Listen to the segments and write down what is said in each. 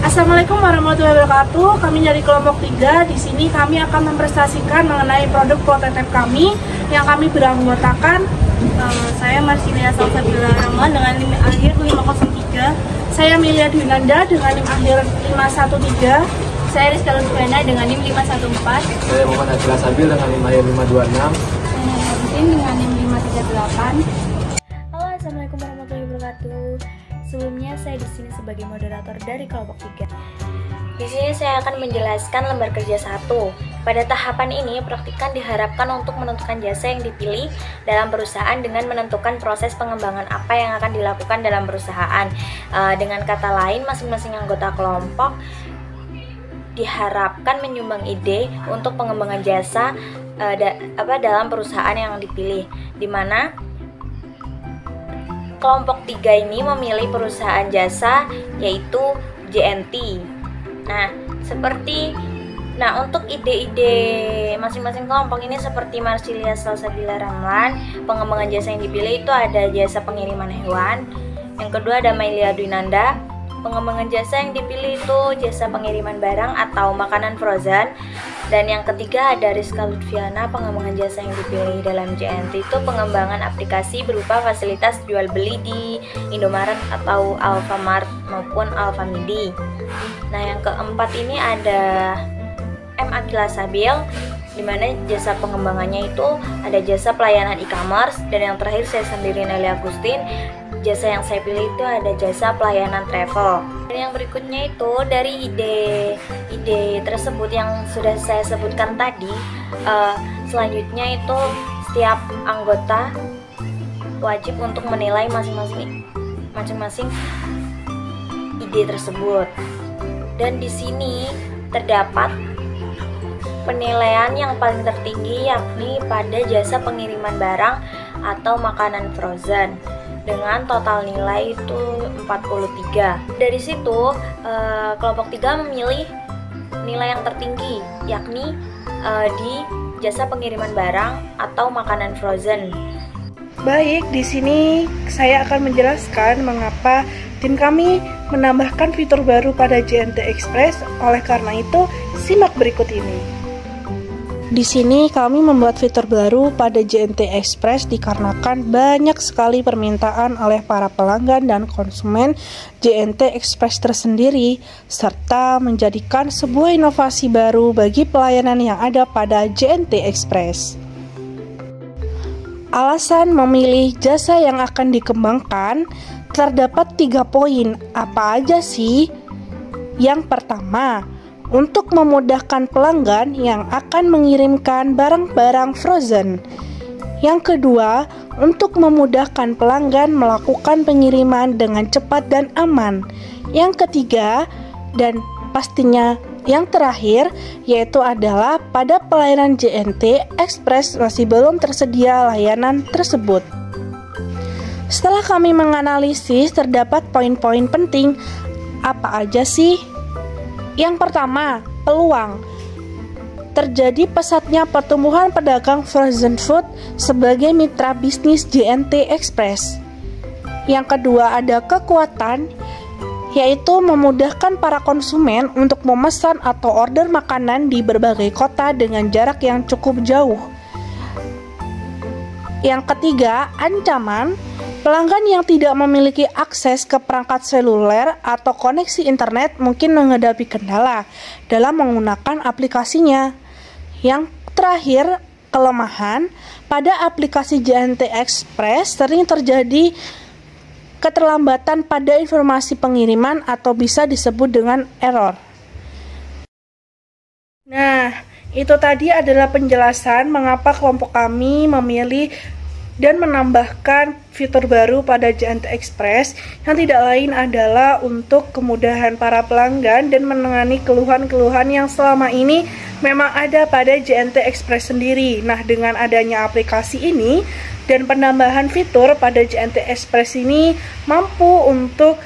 Assalamualaikum warahmatullahi wabarakatuh. Kami dari kelompok 3. Di sini kami akan mempresentasikan mengenai produk prototipe kami yang kami beranggotakan. Saya Marsilia Salsabila Rahman dengan NIM akhir 503. Saya Melia Dwinanda dengan NIM akhir 513. Saya Rizka Lutfiana dengan NIM 514. Saya Muhammad Adila Sabil dengan NIM akhir 526. Saya Agustin dengan NIM 538. Halo, assalamualaikum warahmatullahi wabarakatuh. Sebelumnya saya di sini sebagai moderator dari kelompok 3. Di sini saya akan menjelaskan lembar kerja 1. Pada tahapan ini, praktikan diharapkan untuk menentukan jasa yang dipilih dalam perusahaan dengan menentukan proses pengembangan apa yang akan dilakukan dalam perusahaan. Dengan kata lain, masing-masing anggota kelompok diharapkan menyumbang ide untuk pengembangan jasa dalam perusahaan yang dipilih, di mana kelompok 3 ini memilih perusahaan jasa yaitu JNT. Untuk ide-ide masing-masing kelompok ini seperti Marsilia Salsabila Ramlan, pengembangan jasa yang dipilih itu ada jasa pengiriman hewan. Yang kedua ada Melia Dwinanda, pengembangan jasa yang dipilih itu jasa pengiriman barang atau makanan frozen. Dan yang ketiga ada Rizka Lutfiana, pengembangan jasa yang dipilih dalam JNT itu pengembangan aplikasi berupa fasilitas jual beli di Indomaret atau Alfamart maupun Alfamidi. Nah, yang keempat ini ada M. Akila Sabil, di mana jasa pengembangannya itu ada jasa pelayanan e-commerce. Dan yang terakhir saya sendiri Nelly Agustin, jasa yang saya pilih itu ada jasa pelayanan travel. Dan yang berikutnya itu dari ide tersebut yang sudah saya sebutkan tadi, selanjutnya itu setiap anggota wajib untuk menilai masing-masing ide tersebut. Dan di sini terdapat penilaian yang paling tertinggi yakni pada jasa pengiriman barang atau makanan frozen dengan total nilai itu 43. Dari situ kelompok 3 memilih nilai yang tertinggi yakni di jasa pengiriman barang atau makanan frozen. Baik, di sini saya akan menjelaskan mengapa tim kami menambahkan fitur baru pada JNT Express. Oleh karena itu, simak berikut ini. Di sini kami membuat fitur baru pada JNT Express dikarenakan banyak sekali permintaan oleh para pelanggan dan konsumen JNT Express tersendiri, serta menjadikan sebuah inovasi baru bagi pelayanan yang ada pada JNT Express. Alasan memilih jasa yang akan dikembangkan terdapat 3 poin. Apa aja sih? Yang pertama, untuk memudahkan pelanggan yang akan mengirimkan barang-barang frozen. Yang kedua, untuk memudahkan pelanggan melakukan pengiriman dengan cepat dan aman. Yang ketiga, dan pastinya yang terakhir, yaitu adalah pada pelayanan JNT Express masih belum tersedia layanan tersebut. Setelah kami menganalisis, terdapat poin-poin penting. Apa aja sih? Yang pertama, peluang. Terjadi pesatnya pertumbuhan pedagang frozen food sebagai mitra bisnis JNT Express. Yang kedua, ada kekuatan, yaitu memudahkan para konsumen untuk memesan atau order makanan di berbagai kota dengan jarak yang cukup jauh. Yang ketiga, ancaman. Pelanggan yang tidak memiliki akses ke perangkat seluler atau koneksi internet mungkin menghadapi kendala dalam menggunakan aplikasinya. Yang terakhir, kelemahan. Pada aplikasi JNT Express sering terjadi keterlambatan pada informasi pengiriman atau bisa disebut dengan error. Nah, itu tadi adalah penjelasan mengapa kelompok kami memilih dan menambahkan fitur baru pada JNT Express yang tidak lain adalah untuk kemudahan para pelanggan dan menangani keluhan-keluhan yang selama ini memang ada pada JNT Express sendiri. Nah, dengan adanya aplikasi ini dan penambahan fitur pada JNT Express ini mampu untuk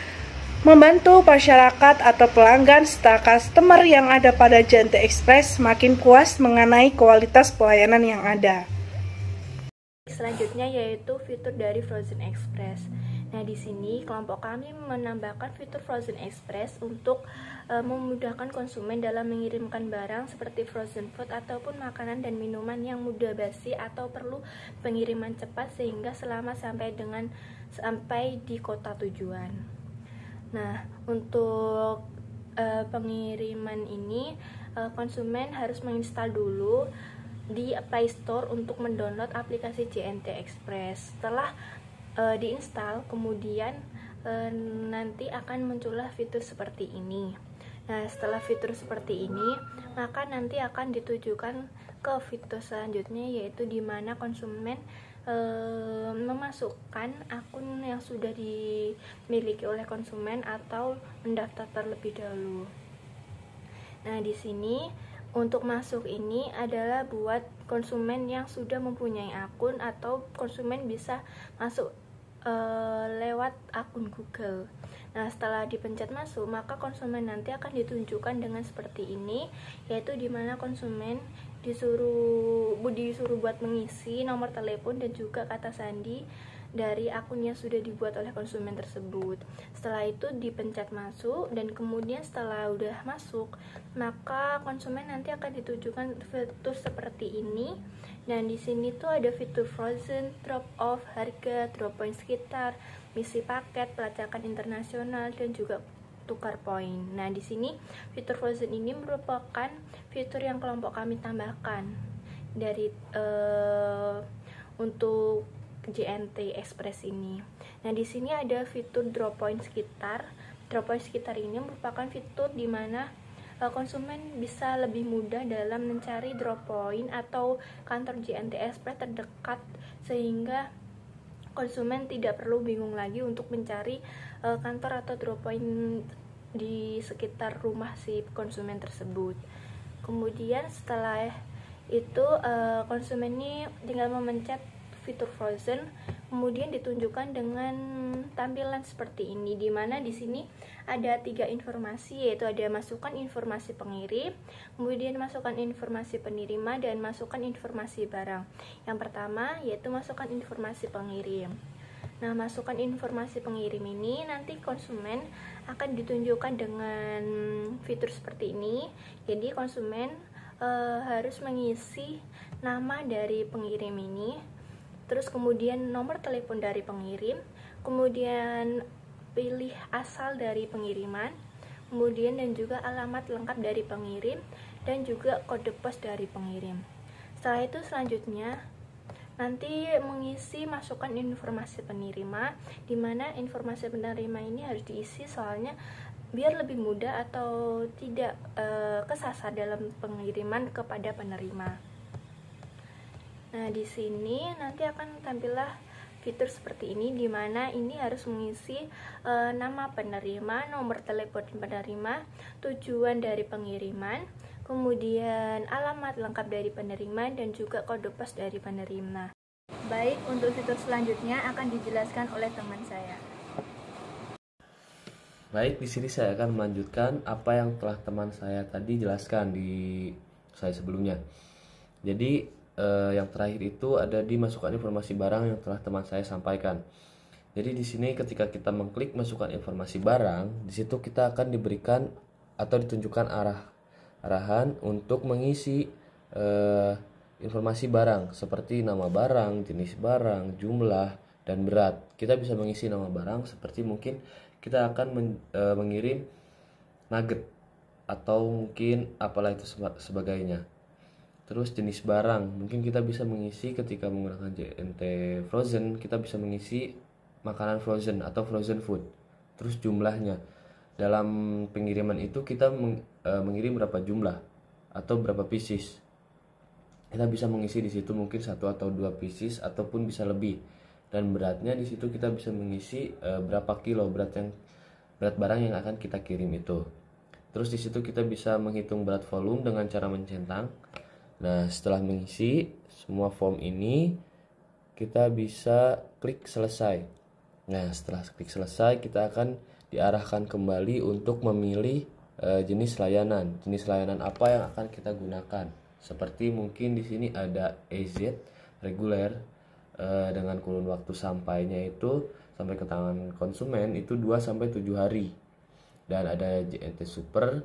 membantu masyarakat atau pelanggan serta customer yang ada pada JNT Express semakin puas mengenai kualitas pelayanan yang ada. Selanjutnya yaitu fitur dari Frozen Express. Nah, di sini kelompok kami menambahkan fitur Frozen Express untuk memudahkan konsumen dalam mengirimkan barang seperti frozen food ataupun makanan dan minuman yang mudah basi atau perlu pengiriman cepat sehingga selama sampai di kota tujuan. Nah, untuk pengiriman ini konsumen harus menginstal dulu di Play Store untuk mendownload aplikasi JNT Express. Setelah diinstal, kemudian nanti akan muncullah fitur seperti ini. Nah, setelah fitur seperti ini, maka nanti akan ditujukan ke fitur selanjutnya, yaitu di mana konsumen memasukkan akun yang sudah dimiliki oleh konsumen atau mendaftar terlebih dahulu. Nah, di sini untuk masuk ini adalah buat konsumen yang sudah mempunyai akun atau konsumen bisa masuk lewat akun Google. Nah, setelah dipencet masuk, maka konsumen nanti akan ditunjukkan dengan seperti ini, yaitu dimana konsumen disuruh buat mengisi nomor telepon dan juga kata sandi dari akun yang sudah dibuat oleh konsumen tersebut. Setelah itu dipencet masuk, dan kemudian setelah udah masuk, maka konsumen nanti akan ditujukan fitur seperti ini. Dan di sini tuh ada fitur frozen, drop off, harga, drop point sekitar, misi paket, pelacakan internasional, dan juga tukar poin. Nah, di sini fitur frozen ini merupakan fitur yang kelompok kami tambahkan dari untuk JNT Express ini. Nah, di sini ada fitur drop point sekitar. Drop point sekitar ini merupakan fitur di mana konsumen bisa lebih mudah dalam mencari drop point atau kantor JNT Express terdekat, sehingga konsumen tidak perlu bingung lagi untuk mencari kantor atau drop point di sekitar rumah si konsumen tersebut. Kemudian setelah itu konsumen ini tinggal memencet fitur frozen, kemudian ditunjukkan dengan tampilan seperti ini, dimana di sini ada 3 informasi, yaitu ada masukkan informasi pengirim, kemudian masukkan informasi penerima, dan masukkan informasi barang. Yang pertama yaitu masukkan informasi pengirim. Nah, masukkan informasi pengirim ini nanti konsumen akan ditunjukkan dengan fitur seperti ini. Jadi konsumen harus mengisi nama dari pengirim ini, terus kemudian nomor telepon dari pengirim, kemudian pilih asal dari pengiriman, kemudian dan juga alamat lengkap dari pengirim, dan juga kode pos dari pengirim. Setelah itu selanjutnya nanti mengisi masukkan informasi penerima, di mana informasi penerima ini harus diisi soalnya biar lebih mudah atau tidak kesasar dalam pengiriman kepada penerima. Nah, di sini nanti akan tampillah fitur seperti ini, di mana ini harus mengisi nama penerima, nomor telepon penerima, tujuan dari pengiriman, kemudian alamat lengkap dari penerima, dan juga kode pos dari penerima. Baik, untuk fitur selanjutnya akan dijelaskan oleh teman saya. Baik, di sini saya akan melanjutkan apa yang telah teman saya tadi jelaskan di slide sebelumnya. Jadi yang terakhir itu ada di masukkan informasi barang yang telah teman saya sampaikan. Jadi di sini ketika kita mengklik masukkan informasi barang, di situ kita akan diberikan atau ditunjukkan arahan untuk mengisi informasi barang seperti nama barang, jenis barang, jumlah, dan berat. Kita bisa mengisi nama barang seperti mungkin kita akan mengirim nugget atau mungkin apalah itu sebagainya. Terus jenis barang, mungkin kita bisa mengisi ketika menggunakan JNT Frozen, kita bisa mengisi makanan frozen atau frozen food. Terus jumlahnya, dalam pengiriman itu kita mengirim berapa jumlah atau berapa pieces. Kita bisa mengisi di situ mungkin 1 atau 2 pieces ataupun bisa lebih. Dan beratnya di situ kita bisa mengisi berapa kilo berat barang yang akan kita kirim itu. Terus di situ kita bisa menghitung berat volume dengan cara mencentang. Nah, setelah mengisi semua form ini, kita bisa klik selesai. Nah, setelah klik selesai, kita akan diarahkan kembali untuk memilih jenis layanan. Jenis layanan apa yang akan kita gunakan? Seperti mungkin di sini ada EZ reguler dengan kurun waktu sampainya itu sampai ke tangan konsumen itu 2-7 hari. Dan ada JNT Super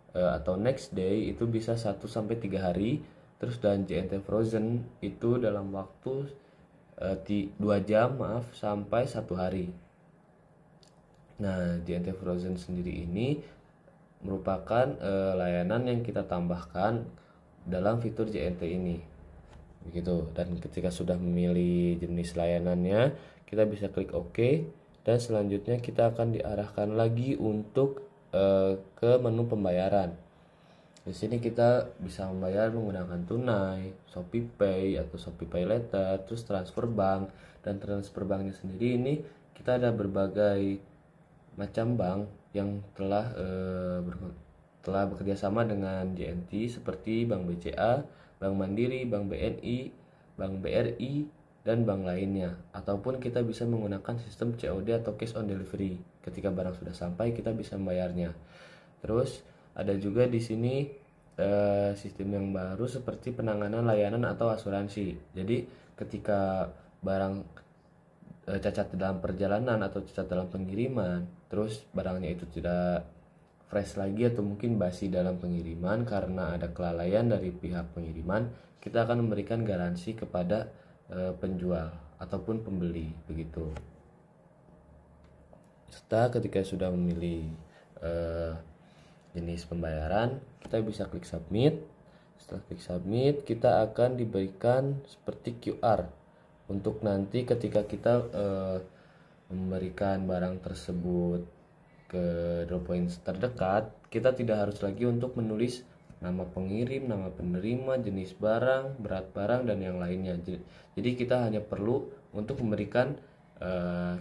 atau next day itu bisa 1-3 hari. Terus dan JNT Frozen itu dalam waktu 2 jam sampai 1 hari. Nah, JNT Frozen sendiri ini merupakan layanan yang kita tambahkan dalam fitur JNT ini. Begitu. Dan ketika sudah memilih jenis layanannya, kita bisa klik OK dan selanjutnya kita akan diarahkan lagi untuk ke menu pembayaran. Di sini kita bisa membayar menggunakan tunai, Shopee Pay atau Shopee Pay Later, terus transfer bank. Dan transfer banknya sendiri ini kita ada berbagai macam bank yang telah bekerja sama dengan JNT seperti Bank BCA, Bank Mandiri, Bank BNI, Bank BRI, dan bank lainnya. Ataupun kita bisa menggunakan sistem COD atau cash on delivery. Ketika barang sudah sampai kita bisa membayarnya. Terus ada juga di sini sistem yang baru seperti penanganan layanan atau asuransi. Jadi ketika barang cacat dalam perjalanan atau cacat dalam pengiriman, terus barangnya itu tidak fresh lagi atau mungkin basi dalam pengiriman karena ada kelalaian dari pihak pengiriman, kita akan memberikan garansi kepada penjual ataupun pembeli begitu. Setelah ketika sudah memilih jenis pembayaran, kita bisa klik submit. Setelah klik submit, kita akan diberikan seperti QR untuk nanti ketika kita memberikan barang tersebut ke drop point terdekat, kita tidak harus lagi untuk menulis nama pengirim, nama penerima, jenis barang, berat barang, dan yang lainnya. Jadi kita hanya perlu untuk memberikan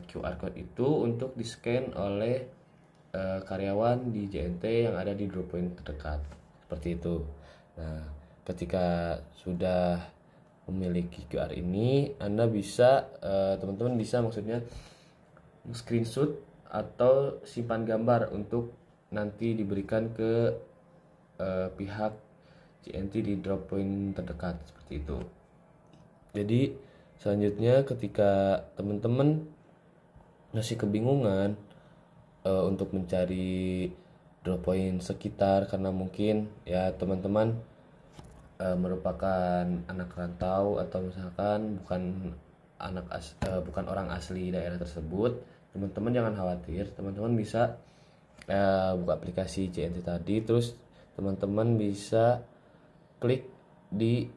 QR code itu untuk di-scan oleh karyawan di JNT yang ada di drop point terdekat, seperti itu. Nah, ketika sudah memiliki QR ini, Anda bisa teman-teman bisa maksudnya screenshot atau simpan gambar untuk nanti diberikan ke pihak JNT di drop point terdekat, seperti itu. Jadi selanjutnya ketika teman-teman masih kebingungan untuk mencari drop point sekitar karena mungkin ya teman-teman merupakan anak rantau atau misalkan bukan orang asli daerah tersebut, teman-teman jangan khawatir. Teman-teman bisa buka aplikasi JNT tadi, terus teman-teman bisa klik di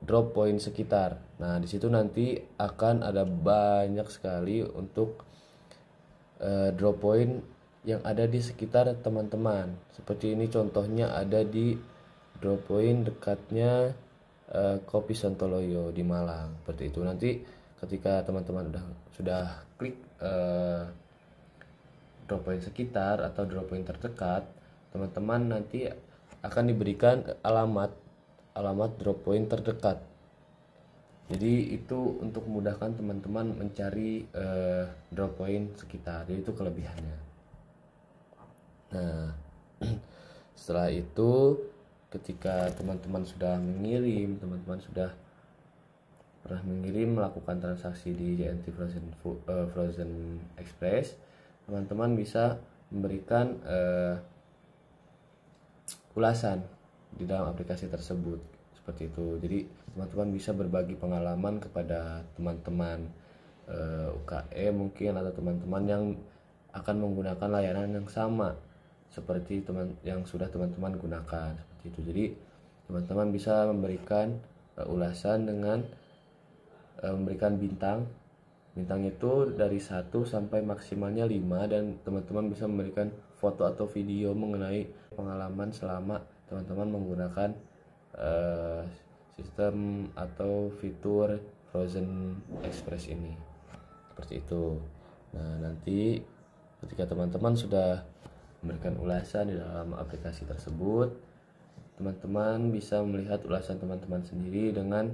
drop point sekitar. Nah, di situ nanti akan ada banyak sekali untuk drop point yang ada di sekitar teman-teman. Seperti ini contohnya ada di drop point dekatnya Kopi Sontoloyo di Malang. Seperti itu. Nanti ketika teman-teman sudah klik drop point sekitar atau drop point terdekat, teman-teman nanti akan diberikan alamat drop point terdekat. Jadi itu untuk memudahkan teman-teman mencari drop point sekitar. Jadi itu kelebihannya. Nah, setelah itu ketika teman-teman sudah pernah mengirim, melakukan transaksi di JNT Frozen Express, teman-teman bisa memberikan ulasan di dalam aplikasi tersebut, seperti itu. Jadi teman-teman bisa berbagi pengalaman kepada teman-teman UKM mungkin, atau teman-teman yang akan menggunakan layanan yang sama seperti yang sudah teman-teman gunakan, seperti itu. Jadi teman-teman bisa memberikan ulasan dengan memberikan bintang itu dari 1 sampai maksimalnya 5, dan teman-teman bisa memberikan foto atau video mengenai pengalaman selama teman-teman menggunakan sistem atau fitur Frozen Express ini, seperti itu. Nah, nanti ketika teman-teman sudah memberikan ulasan di dalam aplikasi tersebut, teman-teman bisa melihat ulasan teman-teman sendiri dengan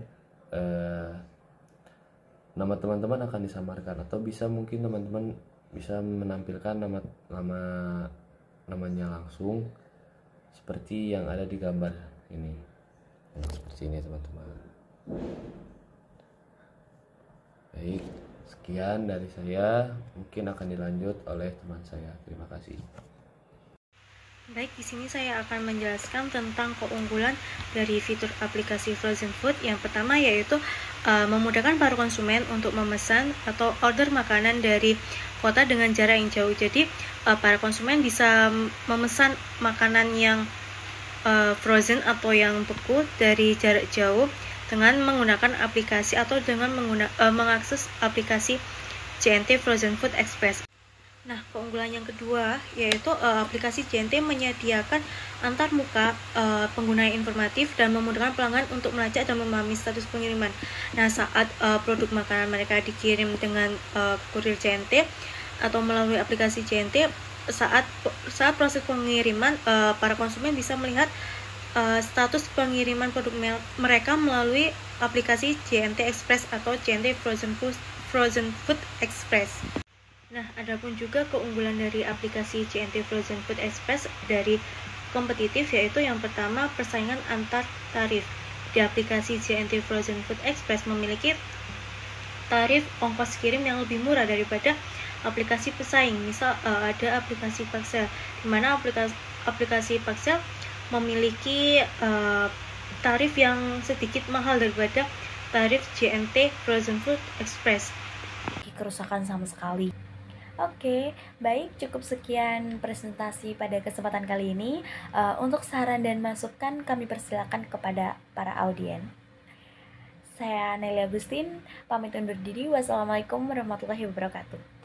nama teman-teman akan disamarkan, atau bisa mungkin teman-teman bisa menampilkan namanya langsung seperti yang ada di gambar ini. Seperti ini teman-teman. Baik, Sekian dari saya, mungkin akan dilanjut oleh teman saya. Terima kasih. Baik, di sini saya akan menjelaskan tentang keunggulan dari fitur aplikasi Frozen Food. Yang pertama yaitu memudahkan para konsumen untuk memesan atau order makanan dari kota dengan jarak yang jauh. Jadi para konsumen bisa memesan makanan yang frozen atau yang beku dari jarak jauh dengan menggunakan aplikasi atau dengan mengakses aplikasi JNT Frozen Food Express. Nah, keunggulan yang kedua yaitu aplikasi JNT menyediakan antar muka pengguna informatif dan memudahkan pelanggan untuk melacak dan memahami status pengiriman. Nah, saat produk makanan mereka dikirim dengan kurir JNT atau melalui aplikasi JNT, saat proses pengiriman, para konsumen bisa melihat status pengiriman produk mereka melalui aplikasi JNT Express atau JNT Frozen Food Express. Nah, adapun juga keunggulan dari aplikasi JNT Frozen Food Express dari kompetitif, yaitu yang pertama persaingan antar tarif. Di aplikasi JNT Frozen Food Express memiliki tarif ongkos kirim yang lebih murah daripada aplikasi pesaing. Misal ada aplikasi Paxel, di mana aplikasi Paxel memiliki tarif yang sedikit mahal daripada tarif JNT Frozen Food Express. Kerusakan sama sekali. Oke, baik, cukup sekian presentasi pada kesempatan kali ini. Untuk saran dan masukan kami persilakan kepada para audien. Saya Nelly Agustin, pamit undur diri. Wassalamualaikum warahmatullahi wabarakatuh.